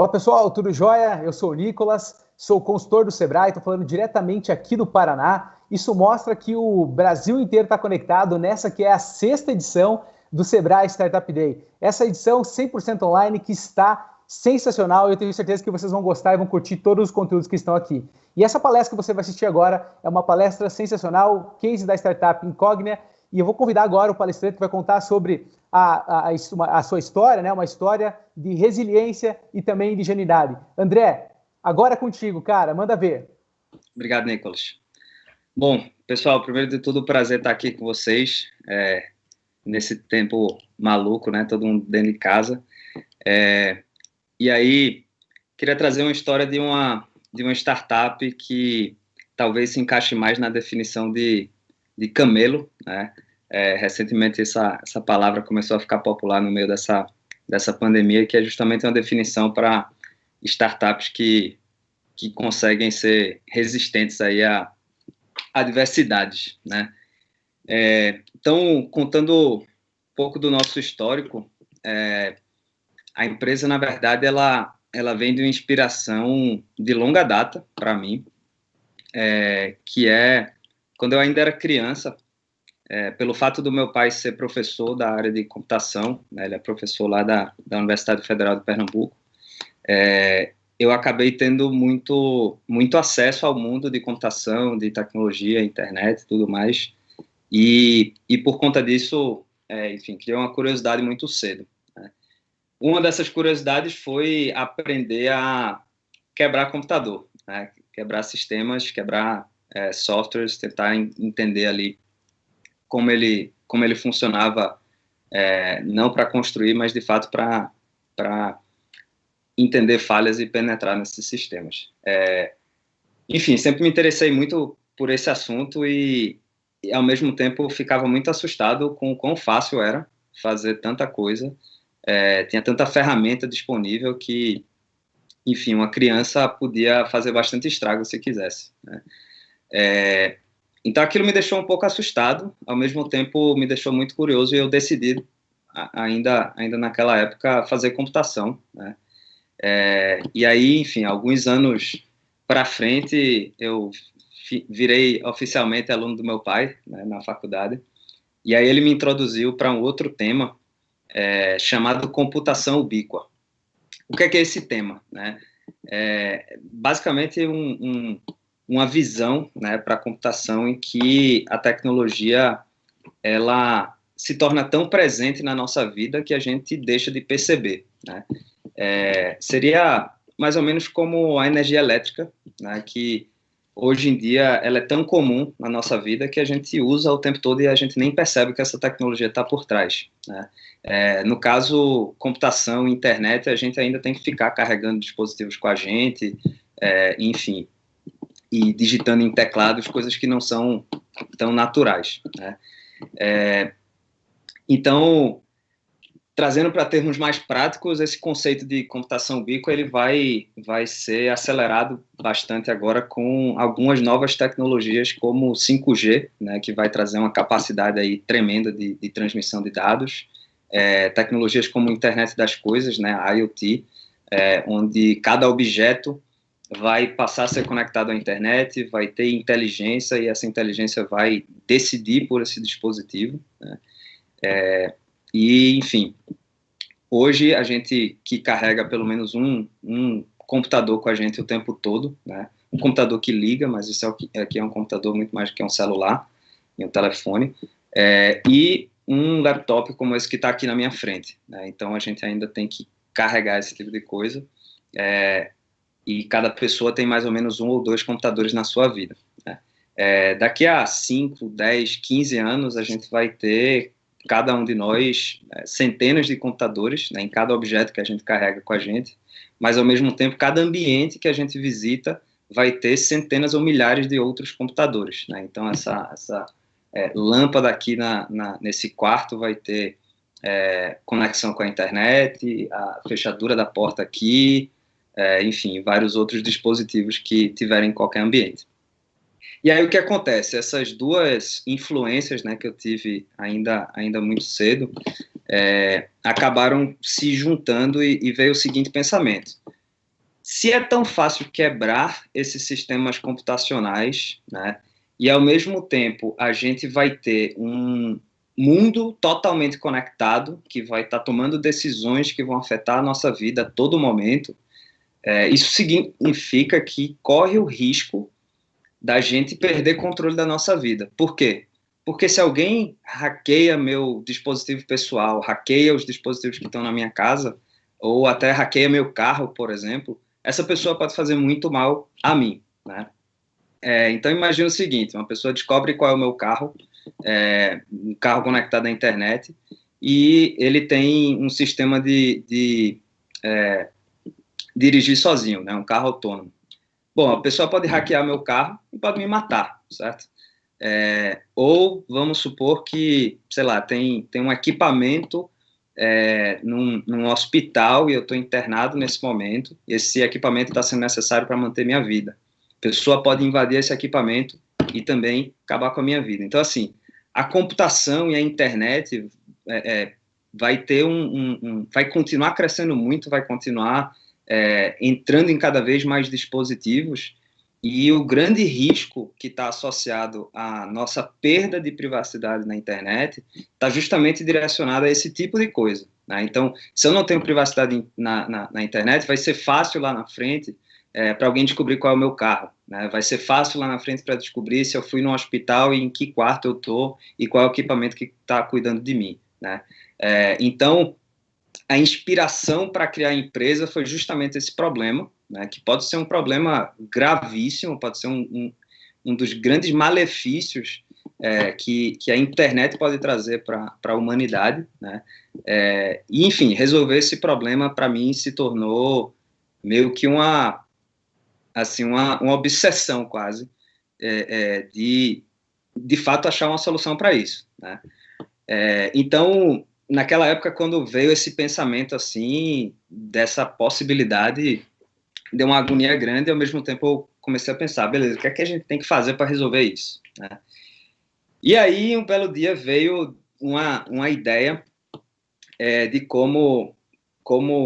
Olá pessoal, tudo jóia? Eu sou o Nicolas, sou consultor do Sebrae, estou falando diretamente aqui do Paraná. Isso mostra que o Brasil inteiro está conectado nessa que é a 6ª edição do Sebrae Startup Day. Essa edição 100% online que está sensacional, eu tenho certeza que vocês vão gostar e vão curtir todos os conteúdos que estão aqui. E essa palestra que você vai assistir agora é uma palestra sensacional, case da startup Incognia, e eu vou convidar agora o palestrante que vai contar sobre a sua história, né? Uma história de resiliência e também de ingenuidade. André, agora é contigo, cara, manda ver. Obrigado, Nicolas. Bom, pessoal, primeiro de tudo, prazer estar aqui com vocês, nesse tempo maluco, né? Todo mundo dentro de casa. E aí, queria trazer uma história de uma startup que talvez se encaixe mais na definição de camelo, né? Recentemente essa palavra começou a ficar popular no meio dessa pandemia, que é justamente uma definição para startups que conseguem ser resistentes aí a adversidades, né? Então, contando um pouco do nosso histórico, a empresa, na verdade, ela vem de uma inspiração de longa data para mim, que é quando eu ainda era criança, pelo fato do meu pai ser professor da área de computação, né, ele é professor lá da Universidade Federal de Pernambuco, eu acabei tendo muito acesso ao mundo de computação, de tecnologia, internet e tudo mais, e por conta disso, enfim, criei uma curiosidade muito cedo, né. Uma dessas curiosidades foi aprender a quebrar computador, né, quebrar sistemas, quebrar softwares, tentar entender ali como ele funcionava, não para construir, mas de fato para entender falhas e penetrar nesses sistemas. Enfim, sempre me interessei muito por esse assunto e ao mesmo tempo ficava muito assustado com o quão fácil era fazer tanta coisa, tinha tanta ferramenta disponível que, enfim, uma criança podia fazer bastante estrago se quisesse, né? Então aquilo me deixou um pouco assustado, ao mesmo tempo me deixou muito curioso e eu decidi, ainda naquela época, fazer computação, né? E aí, enfim, alguns anos para frente, eu virei oficialmente aluno do meu pai, né, na faculdade, e aí ele me introduziu para um outro tema, chamado computação ubíqua. O que é esse tema, né? Basicamente uma visão, né, para a computação em que a tecnologia ela se torna tão presente na nossa vida que a gente deixa de perceber, né? Seria mais ou menos como a energia elétrica, né, que hoje em dia ela é tão comum na nossa vida que a gente usa o tempo todo e a gente nem percebe que essa tecnologia está por trás, né? No caso, computação, internet, a gente ainda tem que ficar carregando dispositivos com a gente, enfim, e digitando em teclados coisas que não são tão naturais, né? Então, trazendo para termos mais práticos, esse conceito de computação ubíqua ele vai ser acelerado bastante agora com algumas novas tecnologias como o 5G, né, que vai trazer uma capacidade aí tremenda de transmissão de dados, tecnologias como a internet das coisas, né, a IoT, onde cada objeto vai passar a ser conectado à internet, vai ter inteligência e essa inteligência vai decidir por esse dispositivo, né? E, enfim, hoje a gente que carrega pelo menos um computador com a gente o tempo todo, né? Um computador que liga, mas isso aqui é um computador muito mais do que um celular e um telefone, e um laptop como esse que está aqui na minha frente, né? Então a gente ainda tem que carregar esse tipo de coisa, e cada pessoa tem mais ou menos 1 ou 2 computadores na sua vida, né? Daqui a 5, 10, 15 anos, a gente vai ter, cada um de nós, centenas de computadores, né, em cada objeto que a gente carrega com a gente, mas, ao mesmo tempo, cada ambiente que a gente visita vai ter centenas ou milhares de outros computadores, né? Então, essa lâmpada aqui nesse quarto vai ter conexão com a internet, a fechadura da porta aqui, enfim, vários outros dispositivos que tiverem em qualquer ambiente. E aí o que acontece? Essas duas influências, né, que eu tive ainda muito cedo, acabaram se juntando e veio o seguinte pensamento: se é tão fácil quebrar esses sistemas computacionais, né, e ao mesmo tempo a gente vai ter um mundo totalmente conectado, que vai estar tomando decisões que vão afetar a nossa vida a todo momento, isso significa que corre o risco da gente perder controle da nossa vida. Por quê? Porque se alguém hackeia meu dispositivo pessoal, hackeia os dispositivos que estão na minha casa, ou até hackeia meu carro, por exemplo, essa pessoa pode fazer muito mal a mim, né? Então, imagina o seguinte, uma pessoa descobre qual é o meu carro, um carro conectado à internet, e ele tem um sistema de dirigir sozinho, né? Um carro autônomo. Bom, a pessoa pode hackear meu carro e pode me matar, certo? Ou vamos supor que, sei lá, tem um equipamento num hospital e eu estou internado nesse momento, e esse equipamento está sendo necessário para manter minha vida. A pessoa pode invadir esse equipamento e também acabar com a minha vida. Então, assim, a computação e a internet vai ter vai continuar crescendo muito, vai continuar entrando em cada vez mais dispositivos, e o grande risco que está associado à nossa perda de privacidade na internet está justamente direcionado a esse tipo de coisa, né? Então, se eu não tenho privacidade na internet, vai ser fácil lá na frente para alguém descobrir qual é o meu carro, né? Vai ser fácil lá na frente para descobrir se eu fui no hospital e em que quarto eu estou e qual é o equipamento que está cuidando de mim, né? Então, a inspiração para criar a empresa foi justamente esse problema, né, que pode ser um problema gravíssimo, pode ser um dos grandes malefícios que a internet pode trazer para a humanidade, né? E, enfim, resolver esse problema, para mim, se tornou meio que uma obsessão quase, de fato achar uma solução para isso, né? Então, naquela época, quando veio esse pensamento, assim, dessa possibilidade, deu uma agonia grande, e ao mesmo tempo eu comecei a pensar, beleza, o que é que a gente tem que fazer para resolver isso, né? E aí, um belo dia, veio uma ideia de como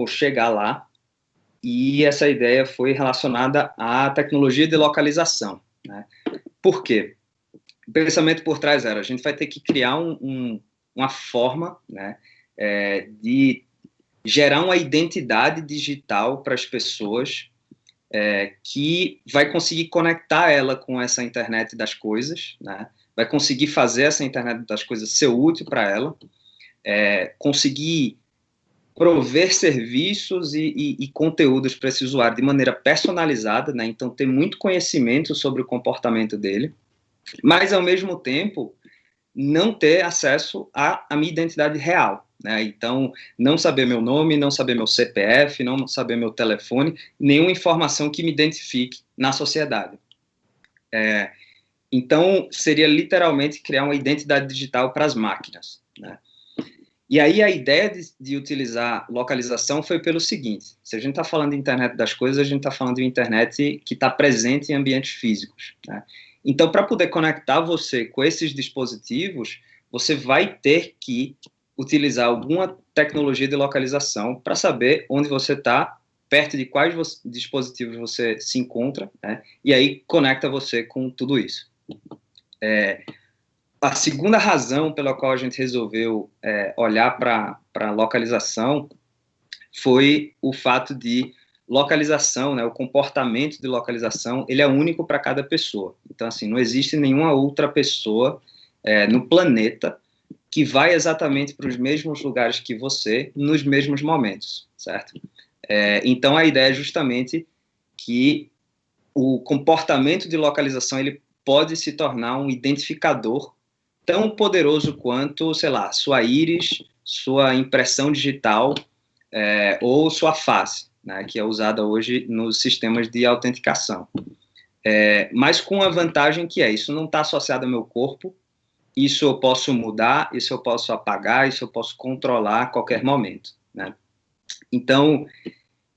chegar lá, e essa ideia foi relacionada à tecnologia de localização, né? Por quê? O pensamento por trás era, a gente vai ter que criar uma forma, né, de gerar uma identidade digital para as pessoas, que vai conseguir conectar ela com essa internet das coisas, né, vai conseguir fazer essa internet das coisas ser útil para ela, conseguir prover serviços e conteúdos para esse usuário de maneira personalizada, né, então ter muito conhecimento sobre o comportamento dele, mas ao mesmo tempo não ter acesso à minha identidade real, né? Então, não saber meu nome, não saber meu CPF, não saber meu telefone, nenhuma informação que me identifique na sociedade. Então, seria literalmente criar uma identidade digital para as máquinas, né? E aí a ideia de utilizar localização foi pelo seguinte, se a gente está falando de internet das coisas, a gente está falando de internet que está presente em ambientes físicos, né? Então, para poder conectar você com esses dispositivos, você vai ter que utilizar alguma tecnologia de localização para saber onde você está, perto de quais dispositivos você se encontra, né? E aí conecta você com tudo isso. A segunda razão pela qual a gente resolveu olhar para a localização foi o fato de localização, né, o comportamento de localização, ele é único para cada pessoa. Então, assim, não existe nenhuma outra pessoa no planeta que vai exatamente para os mesmos lugares que você nos mesmos momentos, certo? Então, a ideia é justamente que o comportamento de localização ele pode se tornar um identificador tão poderoso quanto, sei lá, sua íris, sua impressão digital ou sua face, né, que é usada hoje nos sistemas de autenticação. Mas com a vantagem que isso não está associado ao meu corpo, isso eu posso mudar, isso eu posso apagar, isso eu posso controlar a qualquer momento, né? Então,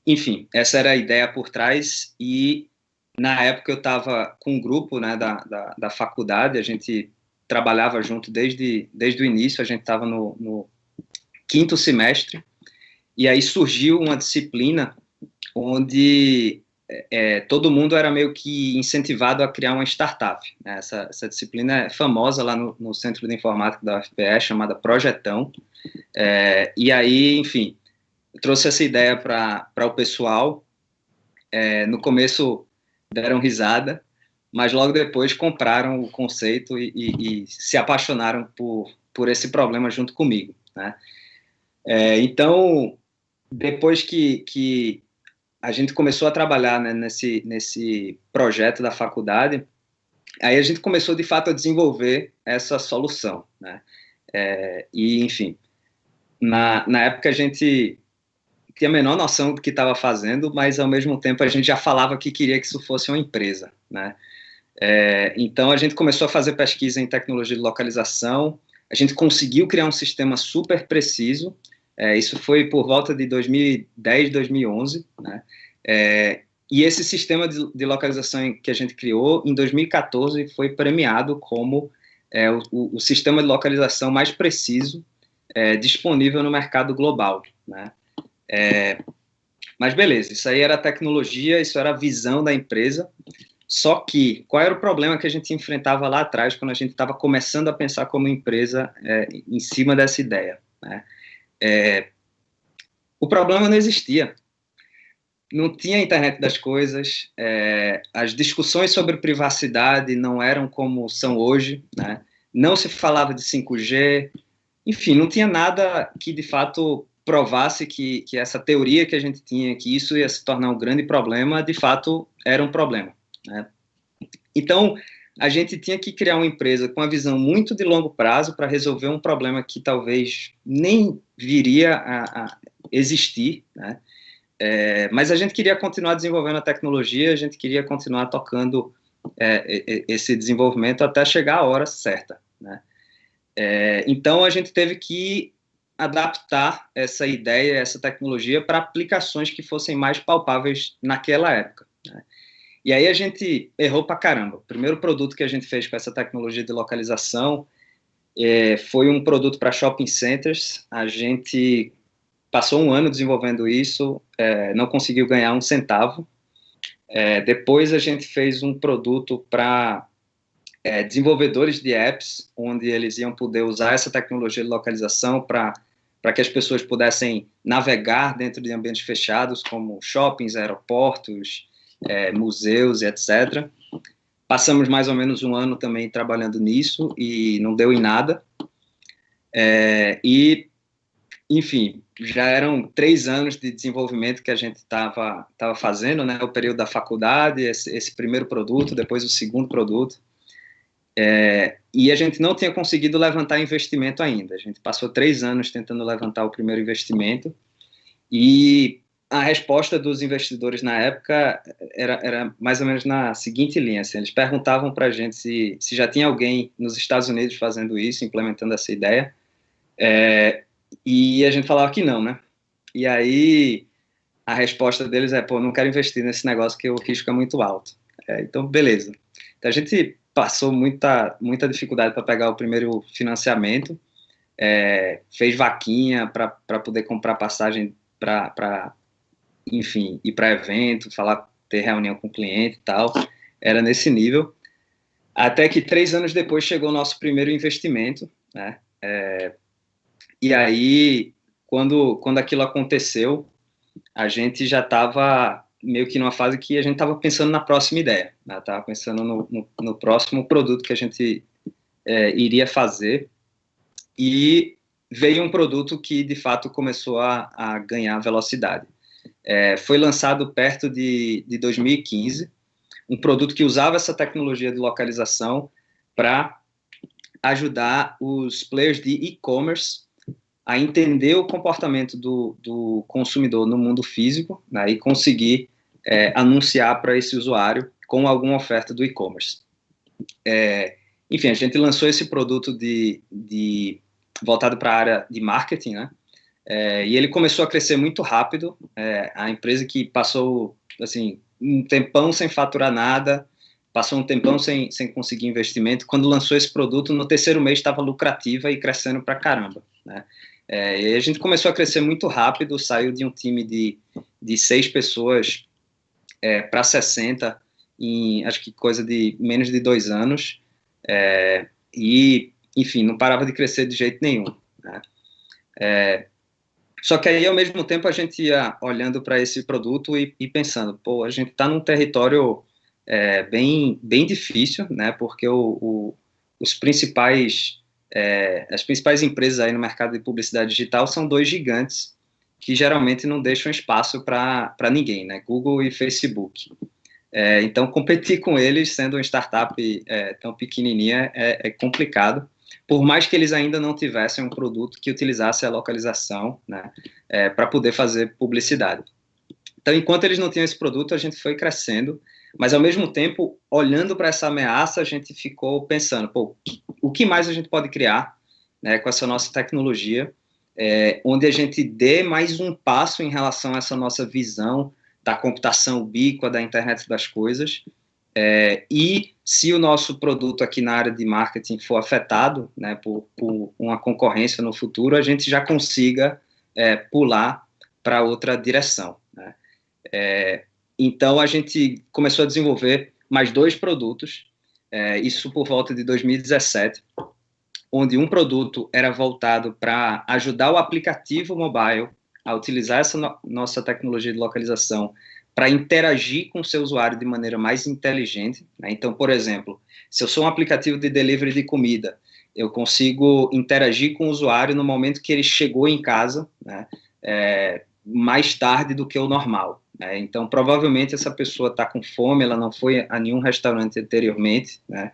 enfim, essa era a ideia por trás, e na época eu estava com um grupo, né, da faculdade, a gente trabalhava junto desde o início, a gente estava no 5º semestre, e aí surgiu uma disciplina onde todo mundo era meio que incentivado a criar uma startup, né? Essa disciplina é famosa lá no Centro de Informática da UFPE, chamada Projetão, e aí, enfim, eu trouxe essa ideia para o pessoal. No começo deram risada, mas logo depois compraram o conceito e se apaixonaram por esse problema junto comigo, né? Então, depois que a gente começou a trabalhar, né, nesse projeto da faculdade, aí a gente começou, de fato, a desenvolver essa solução, né? E, enfim, na época a gente tinha a menor noção do que estava fazendo, mas, ao mesmo tempo, a gente já falava que queria que isso fosse uma empresa, né? Então, a gente começou a fazer pesquisa em tecnologia de localização, a gente conseguiu criar um sistema super preciso. Isso foi por volta de 2010, 2011, né? E esse sistema de localização que a gente criou, em 2014, foi premiado como o sistema de localização mais preciso disponível no mercado global, né? Mas beleza, isso aí era tecnologia, isso era a visão da empresa. Só que, qual era o problema que a gente enfrentava lá atrás, quando a gente estava começando a pensar como empresa em cima dessa ideia, né? O problema não existia. Não tinha internet das coisas, as discussões sobre privacidade não eram como são hoje, né? Não se falava de 5G, enfim, não tinha nada que, de fato, provasse que essa teoria que a gente tinha, que isso ia se tornar um grande problema, de fato, era um problema, né? Então, a gente tinha que criar uma empresa com uma visão muito de longo prazo para resolver um problema que talvez nem viria a existir, né? Mas a gente queria continuar desenvolvendo a tecnologia, a gente queria continuar tocando esse desenvolvimento até chegar a hora certa, né? Então, a gente teve que adaptar essa ideia, essa tecnologia para aplicações que fossem mais palpáveis naquela época, né? E aí a gente errou pra caramba. O primeiro produto que a gente fez com essa tecnologia de localização foi um produto para shopping centers. A gente passou um ano desenvolvendo isso, não conseguiu ganhar um centavo. Depois a gente fez um produto para desenvolvedores de apps, onde eles iam poder usar essa tecnologia de localização para que as pessoas pudessem navegar dentro de ambientes fechados, como shoppings, aeroportos, museus e etc. Passamos mais ou menos um ano também trabalhando nisso e não deu em nada. Enfim, já eram 3 anos de desenvolvimento que a gente estava fazendo, né? O período da faculdade, esse primeiro produto, depois o segundo produto. E a gente não tinha conseguido levantar investimento ainda. A gente passou 3 anos tentando levantar o primeiro investimento e a resposta dos investidores na época era mais ou menos na seguinte linha, assim, eles perguntavam para a gente se já tinha alguém nos Estados Unidos fazendo isso, implementando essa ideia, e a gente falava que não, né? E aí a resposta deles não quero investir nesse negócio que o risco é muito alto. Então, beleza. Então, a gente passou muita dificuldade para pegar o primeiro financiamento, fez vaquinha para poder comprar passagem para enfim, ir para evento, ter reunião com o cliente e tal, era nesse nível, até que 3 anos depois chegou o nosso primeiro investimento, né? E aí, quando aquilo aconteceu, a gente já estava meio que numa fase que a gente estava pensando na próxima ideia, né? Estava pensando no próximo produto que a gente iria fazer, e veio um produto que, de fato, começou a ganhar velocidade. Foi lançado perto de 2015, um produto que usava essa tecnologia de localização para ajudar os players de e-commerce a entender o comportamento do consumidor no mundo físico, né, e conseguir anunciar para esse usuário com alguma oferta do e-commerce. Enfim, a gente lançou esse produto voltado para a área de marketing, né? E ele começou a crescer muito rápido. A empresa que passou assim, um tempão sem faturar nada, passou um tempão sem conseguir investimento, quando lançou esse produto, no 3º mês estava lucrativa e crescendo pra caramba, né? E a gente começou a crescer muito rápido, saiu de um time de de 6 pessoas para 60 em, acho que coisa de menos de 2 anos, e, enfim, não parava de crescer de jeito nenhum, né? Só que aí, ao mesmo tempo, a gente ia olhando para esse produto e pensando, pô, a gente está num território bem difícil, né, porque as principais empresas aí no mercado de publicidade digital são 2 gigantes que geralmente não deixam espaço para ninguém, né, Google e Facebook. Então, competir com eles, sendo uma startup tão pequenininha, é complicado, por mais que eles ainda não tivessem um produto que utilizasse a localização, né, para poder fazer publicidade. Então, enquanto eles não tinham esse produto, a gente foi crescendo, mas, ao mesmo tempo, olhando para essa ameaça, a gente ficou pensando, pô, o que mais a gente pode criar, né, com essa nossa tecnologia, onde a gente dê mais um passo em relação a essa nossa visão da computação ubíqua, da internet das coisas, e se o nosso produto aqui na área de marketing for afetado, né, por uma concorrência no futuro, a gente já consiga pular para outra direção, né? Então, a gente começou a desenvolver mais 2 produtos, isso por volta de 2017, onde um produto era voltado para ajudar o aplicativo mobile a utilizar essa nossa tecnologia de localização para interagir com o seu usuário de maneira mais inteligente, né? Então, por exemplo, se eu sou um aplicativo de delivery de comida, eu consigo interagir com o usuário no momento que ele chegou em casa, né, mais tarde do que o normal, né? Então, provavelmente, essa pessoa está com fome, ela não foi a nenhum restaurante anteriormente, né?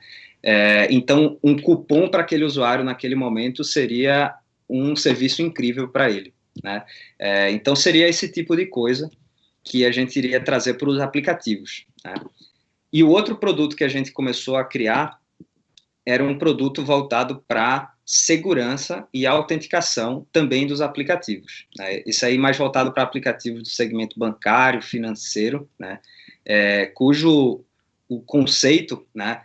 Então, um cupom para aquele usuário naquele momento seria um serviço incrível para ele, né? Então, seria esse tipo de coisa que a gente iria trazer para os aplicativos, né? E o outro produto que a gente começou a criar era um produto voltado para segurança e autenticação também dos aplicativos, né? Isso aí mais voltado para aplicativos do segmento bancário, financeiro, né? Cujo o conceito, né,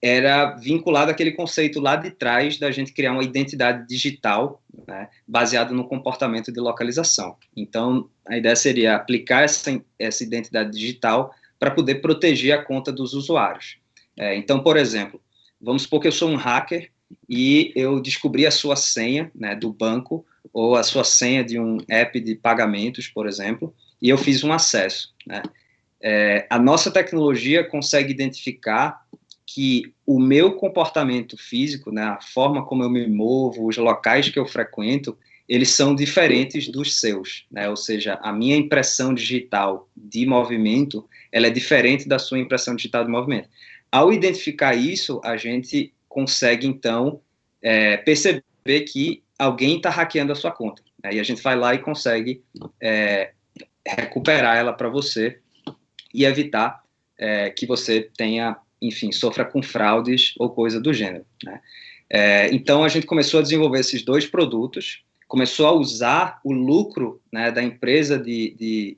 era vinculado àquele conceito lá de trás da gente criar uma identidade digital, né, baseado no comportamento de localização. Então, a ideia seria aplicar essa identidade digital para poder proteger a conta dos usuários. Então, por exemplo, vamos supor que eu sou um hacker e eu descobri a sua senha, né, do banco, ou a sua senha de um app de pagamentos, por exemplo, e eu fiz um acesso, né? A nossa tecnologia consegue identificar que o meu comportamento físico, né, a forma como eu me movo, os locais que eu frequento, eles são diferentes dos seus, né? Ou seja, a minha impressão digital de movimento, ela é diferente da sua impressão digital de movimento. Ao identificar isso, a gente consegue, então, perceber que alguém está hackeando a sua conta, né? E a gente vai lá e consegue recuperar ela para você e evitar que você tenha, enfim, sofra com fraudes ou coisa do gênero, né? Então, a gente começou a desenvolver esses 2 produtos, começou a usar o lucro, né, da empresa de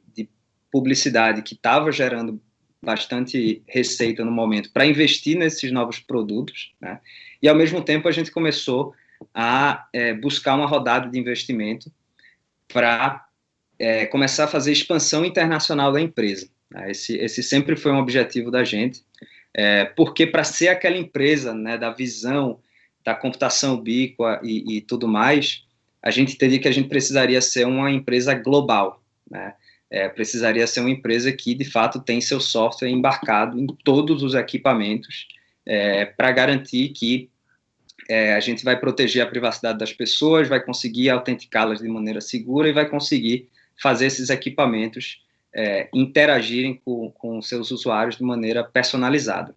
publicidade que estava gerando bastante receita no momento para investir nesses novos produtos, né? E, ao mesmo tempo, a gente começou a buscar uma rodada de investimento para começar a fazer expansão internacional da empresa. Esse sempre foi um objetivo da gente, porque para ser aquela empresa, né, da visão da computação ubíqua e tudo mais, a gente entendia que a gente precisaria ser uma empresa global, né? Precisaria ser uma empresa que, de fato, tem seu software embarcado em todos os equipamentos, para garantir que a gente vai proteger a privacidade das pessoas, vai conseguir autenticá-las de maneira segura e vai conseguir fazer esses equipamentos interagirem com seus usuários de maneira personalizada.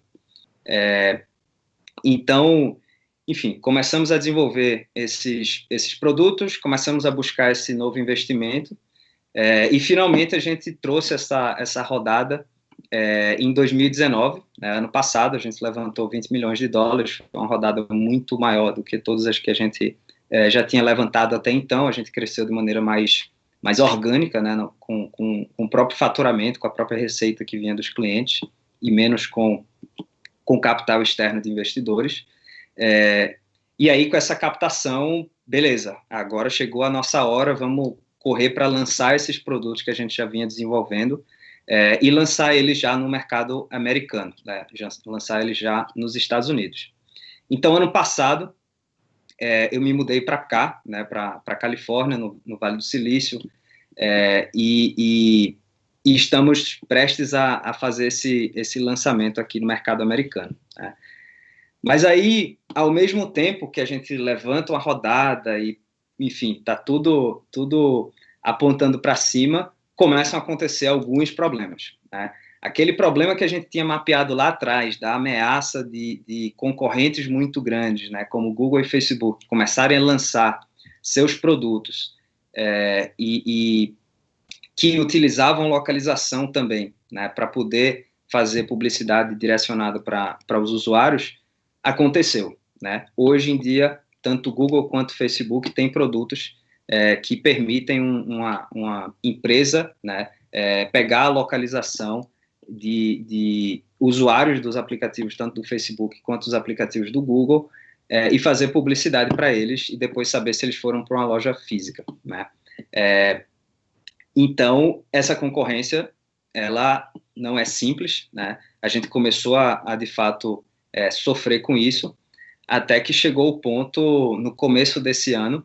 Então, enfim, começamos a desenvolver esses produtos, começamos a buscar esse novo investimento, e finalmente a gente trouxe essa rodada em 2019, né, ano passado. A gente levantou 20 milhões de dólares, uma rodada muito maior do que todas as que a gente já tinha levantado até então. A gente cresceu de maneira mais orgânica, né, com o próprio faturamento, com a própria receita que vinha dos clientes, e menos com capital externo de investidores. E aí, com essa captação, beleza, agora chegou a nossa hora, vamos correr para lançar esses produtos que a gente já vinha desenvolvendo e lançar eles já no mercado americano, né? Lançar eles já nos Estados Unidos. Então, ano passado, eu me mudei para cá, né, para a Califórnia, no Vale do Silício, e estamos prestes a fazer esse lançamento aqui no mercado americano, né? Mas aí, ao mesmo tempo que a gente levanta uma rodada e, enfim, está tudo apontando para cima, começam a acontecer alguns problemas, né? Aquele problema que a gente tinha mapeado lá atrás, da ameaça de concorrentes muito grandes, né, como Google e Facebook, começarem a lançar seus produtos e que utilizavam localização também, né, para poder fazer publicidade direcionada para os usuários, aconteceu, né? Hoje em dia, tanto Google quanto Facebook têm produtos que permitem uma empresa, né, pegar a localização de usuários dos aplicativos, tanto do Facebook quanto dos aplicativos do Google, e fazer publicidade para eles e depois saber se eles foram para uma loja física, né? Então, essa concorrência, ela não é simples, né? A gente começou de fato, sofrer com isso, até que chegou o ponto, no começo desse ano,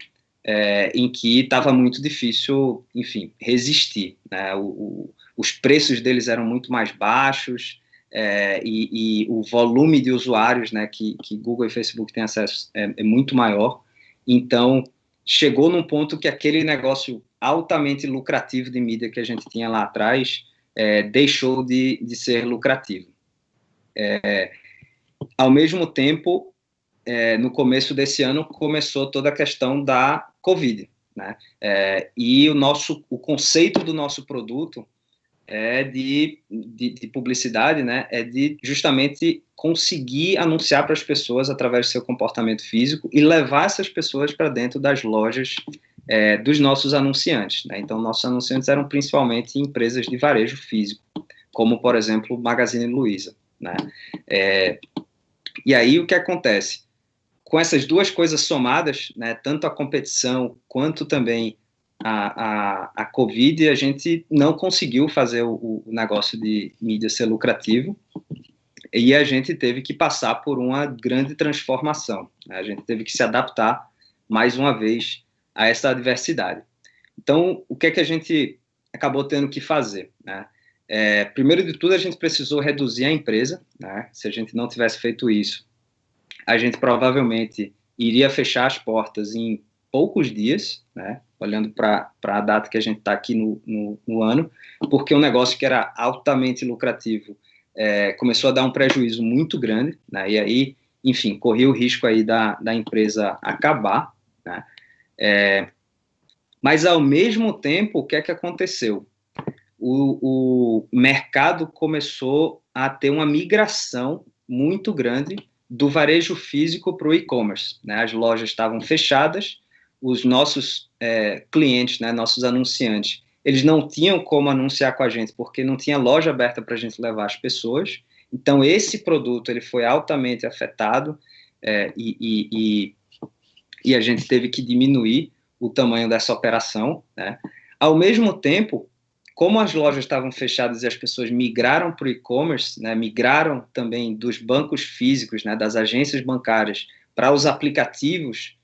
em que estava muito difícil, enfim, resistir, né? Os preços deles eram muito mais baixos, e o volume de usuários, né, que Google e Facebook têm acesso é muito maior. Então, chegou num ponto que aquele negócio altamente lucrativo de mídia que a gente tinha lá atrás deixou de ser lucrativo. Ao mesmo tempo, no começo desse ano, começou toda a questão da Covid, né? E o conceito do nosso produto de publicidade, né, de justamente conseguir anunciar para as pessoas através do seu comportamento físico e levar essas pessoas para dentro das lojas dos nossos anunciantes, né? Então, nossos anunciantes eram principalmente empresas de varejo físico, como, por exemplo, Magazine Luiza, né? E aí, o que acontece? Com essas duas coisas somadas, né, tanto a competição quanto também a Covid, a gente não conseguiu fazer o negócio de mídia ser lucrativo e a gente teve que passar por uma grande transformação, né? A gente teve que se adaptar, mais uma vez, a essa adversidade. Então, o que é que a gente acabou tendo que fazer, né? Primeiro de tudo, a gente precisou reduzir a empresa, né? Se a gente não tivesse feito isso, a gente provavelmente iria fechar as portas em poucos dias, né, olhando para a data que a gente está aqui no ano, porque um negócio que era altamente lucrativo começou a dar um prejuízo muito grande, né, e aí, enfim, corria o risco aí da empresa acabar, né, mas ao mesmo tempo, o que é que aconteceu? O mercado começou a ter uma migração muito grande do varejo físico para o e-commerce, né? As lojas estavam fechadas, os nossos clientes, né, nossos anunciantes, eles não tinham como anunciar com a gente, porque não tinha loja aberta para a gente levar as pessoas. Então, esse produto ele foi altamente afetado e a gente teve que diminuir o tamanho dessa operação, né? Ao mesmo tempo, como as lojas estavam fechadas e as pessoas migraram para o e-commerce, né, migraram também dos bancos físicos, né, das agências bancárias, para os aplicativos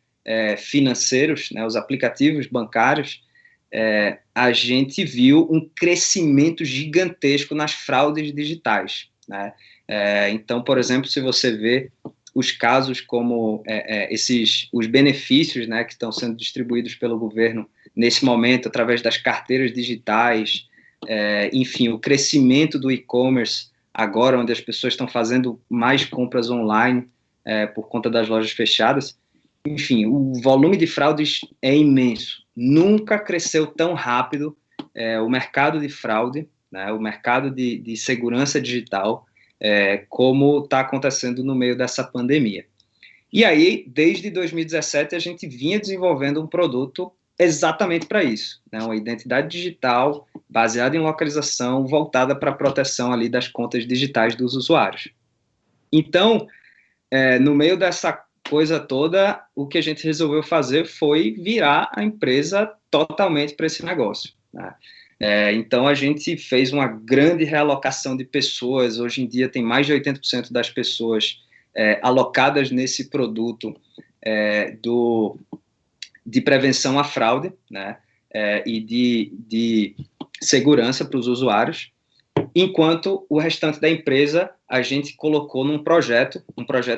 financeiros, né, os aplicativos bancários, a gente viu um crescimento gigantesco nas fraudes digitais, né? Então, por exemplo, se você vê os casos como os benefícios, né, que estão sendo distribuídos pelo governo nesse momento, através das carteiras digitais, enfim, o crescimento do e-commerce, agora onde as pessoas estão fazendo mais compras online por conta das lojas fechadas, enfim, o volume de fraudes é imenso. Nunca cresceu tão rápido o mercado de fraude, né, o mercado de segurança digital, como está acontecendo no meio dessa pandemia. E aí, desde 2017, a gente vinha desenvolvendo um produto exatamente para isso, né? Uma identidade digital baseada em localização, voltada para a proteção ali das contas digitais dos usuários. Então, no meio dessa coisa toda, o que a gente resolveu fazer foi virar a empresa totalmente para esse negócio, né? Então, a gente fez uma grande realocação de pessoas. Hoje em dia, tem mais de 80% das pessoas alocadas nesse produto de prevenção à fraude, né? E de segurança para os usuários, enquanto o restante da empresa a gente colocou num projeto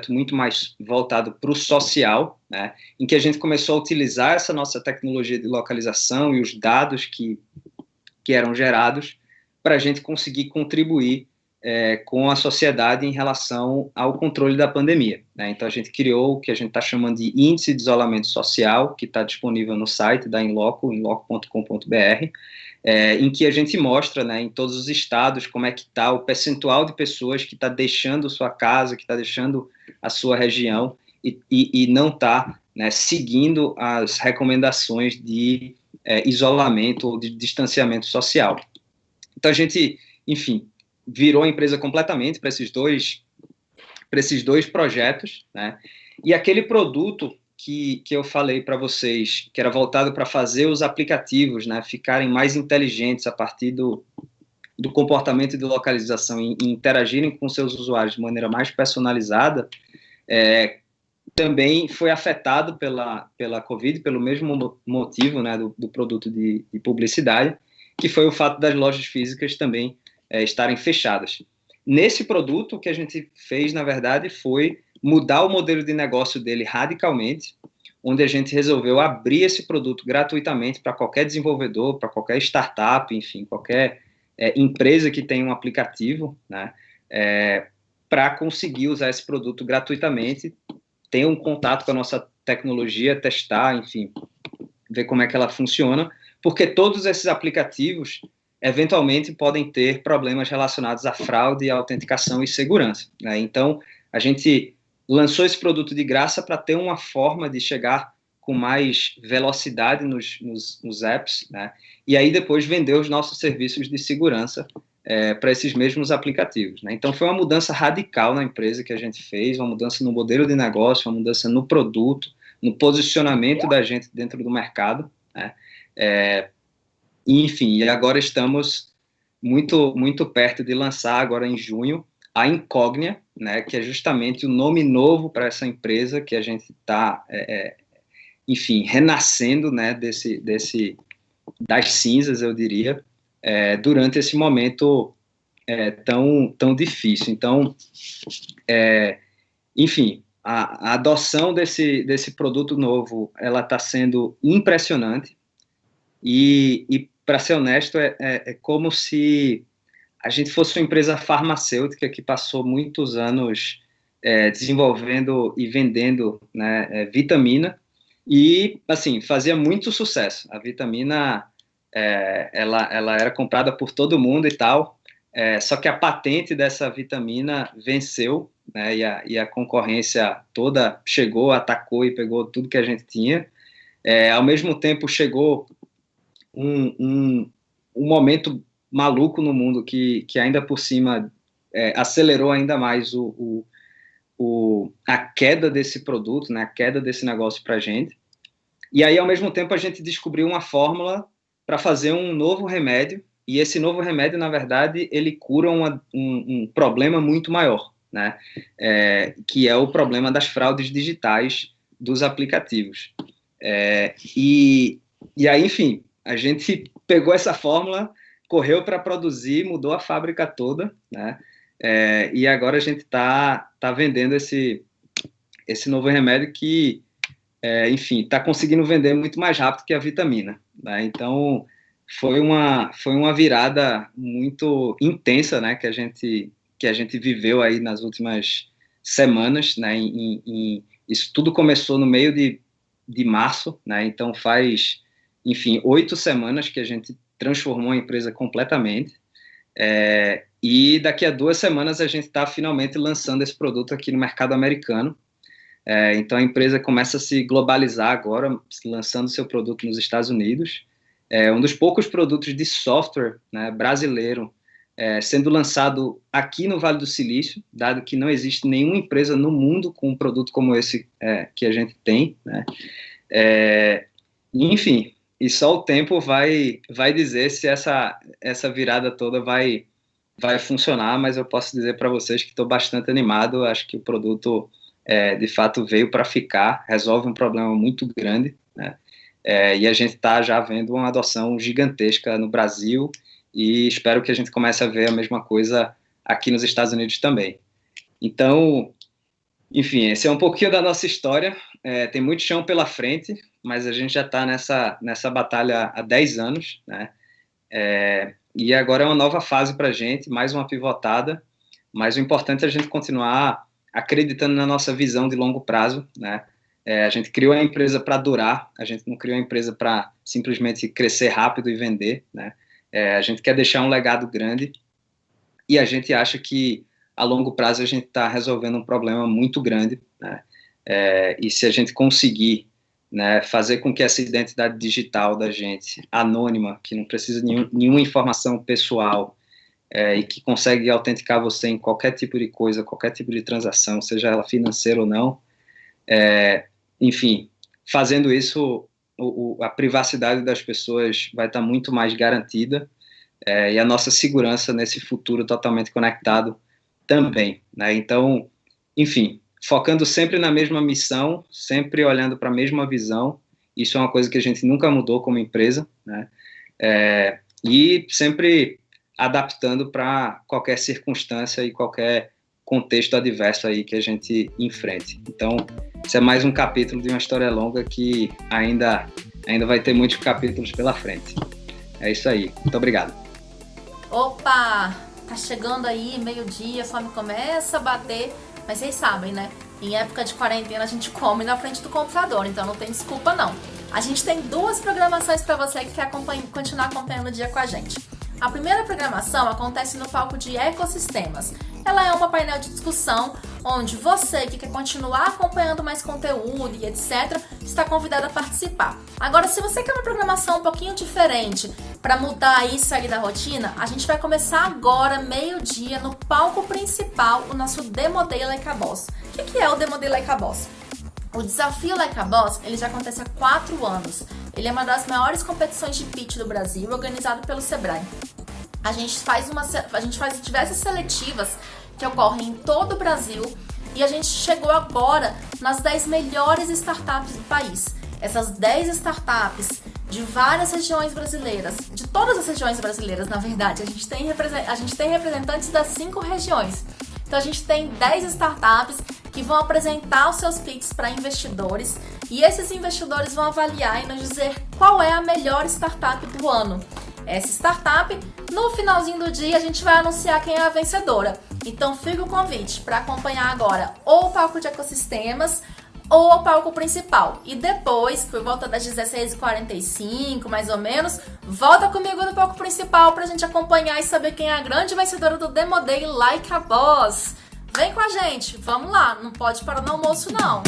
muito mais voltado para o social, né? Em que a gente começou a utilizar essa nossa tecnologia de localização e os dados que eram gerados para a gente conseguir contribuir com a sociedade em relação ao controle da pandemia, né? Então, a gente criou o que a gente está chamando de índice de isolamento social, que está disponível no site da Inloco, inloco.com.br, em que a gente mostra, né, em todos os estados como é que está o percentual de pessoas que está deixando sua casa, que está deixando a sua região e não está, né, seguindo as recomendações de isolamento ou de distanciamento social. Então, a gente, enfim, virou a empresa completamente para esses dois projetos, né? E aquele produto que eu falei para vocês, que era voltado para fazer os aplicativos, né, ficarem mais inteligentes a partir do comportamento de localização e interagirem com seus usuários de maneira mais personalizada, também foi afetado pela Covid, pelo mesmo motivo, né, do produto de publicidade, que foi o fato das lojas físicas também estarem fechadas. Nesse produto, o que a gente fez, na verdade, foi mudar o modelo de negócio dele radicalmente, onde a gente resolveu abrir esse produto gratuitamente para qualquer desenvolvedor, para qualquer startup, enfim, qualquer empresa que tenha um aplicativo, né, para conseguir usar esse produto gratuitamente, ter um contato com a nossa tecnologia, testar, enfim, ver como é que ela funciona, porque todos esses aplicativos eventualmente podem ter problemas relacionados à fraude, à autenticação e segurança, né? Então, a gente lançou esse produto de graça para ter uma forma de chegar com mais velocidade nos apps, né? E aí depois vender os nossos serviços de segurança para esses mesmos aplicativos, né? Então, foi uma mudança radical na empresa que a gente fez, uma mudança no modelo de negócio, uma mudança no produto, no posicionamento da gente dentro do mercado, né? Enfim, e agora estamos muito, muito perto de lançar, agora em junho, a Incognia, né, que é justamente o nome novo para essa empresa que a gente está, enfim, renascendo, né, das cinzas, eu diria, durante esse momento tão difícil. Então, enfim, a adoção desse produto novo, ela está sendo impressionante e para ser honesto, é como se a gente fosse uma empresa farmacêutica que passou muitos anos desenvolvendo e vendendo, né, vitamina e, assim, fazia muito sucesso. A vitamina, ela era comprada por todo mundo e tal, só que a patente dessa vitamina venceu, né, e a concorrência toda chegou, atacou e pegou tudo que a gente tinha. Ao mesmo tempo, chegou um momento maluco no mundo que ainda por cima acelerou ainda mais a queda desse produto, né, a queda desse negócio para a gente. E aí, ao mesmo tempo, a gente descobriu uma fórmula para fazer um novo remédio, e esse novo remédio, na verdade, ele cura um problema muito maior, né, que é o problema das fraudes digitais dos aplicativos. E aí, enfim, a gente pegou essa fórmula, correu para produzir, mudou a fábrica toda, né? E agora a gente está vendendo esse novo remédio que, enfim, está conseguindo vender muito mais rápido que a vitamina, né? Então, foi uma virada muito intensa, né, que a gente viveu aí nas últimas semanas, né? Isso tudo começou no meio de março, né? Então, faz, enfim, 8 semanas que a gente transformou a empresa completamente, e daqui a 2 semanas a gente está finalmente lançando esse produto aqui no mercado americano. Então a empresa começa a se globalizar agora, lançando seu produto nos Estados Unidos. Um dos poucos produtos de software, né, brasileiro sendo lançado aqui no Vale do Silício, dado que não existe nenhuma empresa no mundo com um produto como esse que a gente tem, né? Enfim, e só o tempo vai dizer se essa virada toda vai funcionar, mas eu posso dizer para vocês que estou bastante animado. Acho que o produto de fato veio para ficar, resolve um problema muito grande, né? E a gente está já vendo uma adoção gigantesca no Brasil, e espero que a gente comece a ver a mesma coisa aqui nos Estados Unidos também. Então, enfim, esse é um pouquinho da nossa história. Tem muito chão pela frente, mas a gente já está nessa batalha há 10 anos, né? E agora é uma nova fase para a gente, mais uma pivotada, mas o importante é a gente continuar acreditando na nossa visão de longo prazo, né? A gente criou a empresa para durar, a gente não criou a empresa para simplesmente crescer rápido e vender, né? A gente quer deixar um legado grande, e a gente acha que a longo prazo a gente está resolvendo um problema muito grande, né? E se a gente conseguir, né, fazer com que essa identidade digital da gente, anônima, que não precisa de nenhuma informação pessoal, e que consegue autenticar você em qualquer tipo de coisa, qualquer tipo de transação, seja ela financeira ou não, enfim, fazendo isso, a privacidade das pessoas vai estar muito mais garantida, e a nossa segurança nesse futuro totalmente conectado também, né? Então, enfim, focando sempre na mesma missão, sempre olhando para a mesma visão. Isso é uma coisa que a gente nunca mudou como empresa, né? E sempre adaptando para qualquer circunstância e qualquer contexto adverso aí que a gente enfrente. Então, isso é mais um capítulo de uma história longa que ainda vai ter muitos capítulos pela frente. É isso aí. Muito obrigado. Opa! Tá chegando aí, meio-dia, a fome começa a bater, mas vocês sabem, né? Em época de quarentena a gente come na frente do computador, então não tem desculpa não. A gente tem 2 programações para você que quer continuar acompanhando o dia com a gente. A primeira programação acontece no palco de ecossistemas. Ela é uma painel de discussão onde você que quer continuar acompanhando mais conteúdo e etc, está convidado a participar. Agora, se você quer uma programação um pouquinho diferente para mudar e sair da rotina, a gente vai começar agora, meio-dia, no palco principal, o nosso Demo Day Like a Boss. O que é o Demo Day Like a Boss? O desafio Like a Boss, ele já acontece há 4 anos. Ele é uma das maiores competições de pitch do Brasil, organizado pelo Sebrae. A gente faz diversas seletivas que ocorrem em todo o Brasil, e a gente chegou agora nas 10 melhores startups do país. Essas 10 startups de várias regiões brasileiras, de todas as regiões brasileiras, na verdade, a gente tem representantes das 5 regiões. Então a gente tem 10 startups que vão apresentar os seus pitches para investidores, e esses investidores vão avaliar e nos dizer qual é a melhor startup do ano. Essa startup, no finalzinho do dia, a gente vai anunciar quem é a vencedora. Então fica o convite para acompanhar agora ou o palco de ecossistemas ou o palco principal. E depois, por volta das 16h45, mais ou menos, volta comigo no palco principal para a gente acompanhar e saber quem é a grande vencedora do Demo Day Like a Boss. Vem com a gente, vamos lá, não pode parar no almoço não.